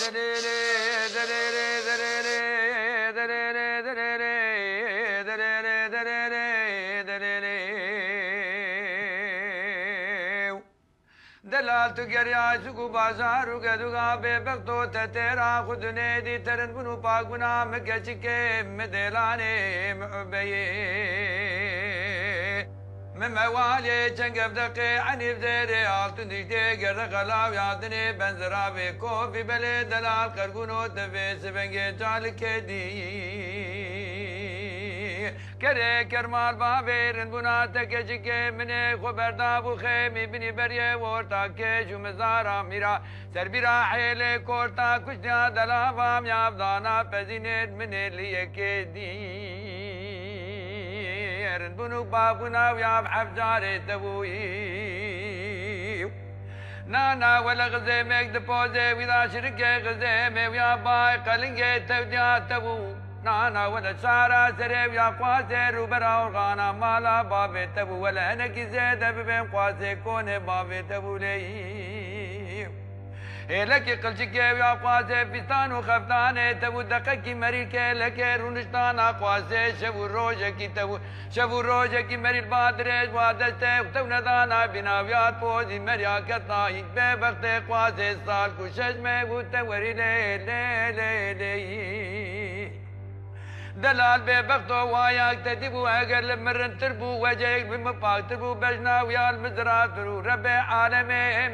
دلال تو گریا سکو بازارو گدوگا بے بختو تیرا خود نے دی ترن بنو پاک بنا مکچ کے مدلانے محبیے من موالي جنقب دقي عني بديري عالتو نجدي قرد غلاو يعطني بنزرا بيكو في بلد دلال قرقونو تفي سبنجي جالك دي كري كرمال بابيرن بناتك جيكي مني خبردابو خيمي بني بريه ورتاكي جو مزارا ميرا سربيرا حيلي كورتا كشنا دلافام يابدانا پزينت مني ليكي دي بنو بابنا ويا بحفجاري تبوي نانا ولا غزيمك دبوزي ويا شركي غزيمي ويا باي قلنجي توديا تبو نانا ولا سارة سري ويا قواسي روبرا وغانا مالا بابي تبو ولا هنكي زيادة ببين قواسي كوني بابي تبو لي لكي قلشكي ويا قواسي فستان وخفتاني تبو دقكي مريكي لكي رونشتانا قواسي شبو روجكي تبو شبو روجكي مري البادريج وادشتي اختو ندانا بناويات بوزي مريا كتاي ببختي قواسي سال كشجمي وتوري لي لي لي لي دلال ببختو واياك تدبو اگر لمرن تربو وجهك بمفاق تربو بجنا ويا المزرعة ترو رب عالمي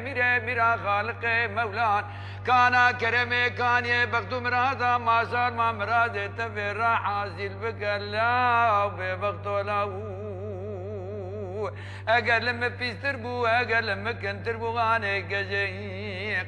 ميرا خالق مولان كانا كرمي كان بختو مرازا ما صار ما مرازي تفي راحة زيل بكلا ببختو لاو اگر لما في تربو اگر لما كنت تربو غاني قجي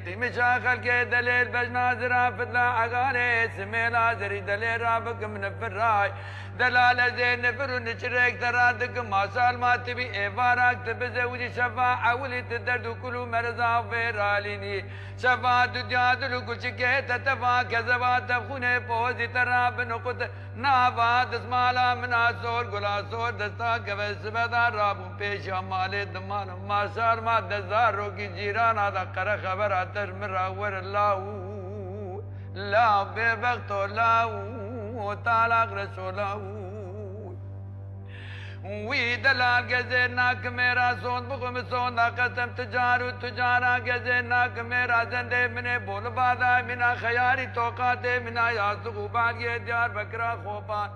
قيمة شاخل كي دليل بجنا زرا فتلا اغاني سميلا زري دليل رابك من الفراي دلالة زين نفر ونشريك ترادك ما سال ما تبي ايفاراك تبزوجي شفاعة ولي تدردو كلو مرزا فيراليني شفاعة تجادلو كل شكي تتفا كذبا تبخوني بوزي تراب نقط نافا دسمالا من عصور قلا صور دستا كبس بدار رابو پیشا مالي دمان ما سار ما دزارو کی جيرانا دا قرا خبر اتر مراور الله لا ببختو لاو طالق رسوله وی دلال گزناک میرا سون بغم سون قسم تجارو تجارا گزناک میرا زنده من بول بادا منا خیاری توقات منا یا سقوبان یہ دیار بکرا خوبان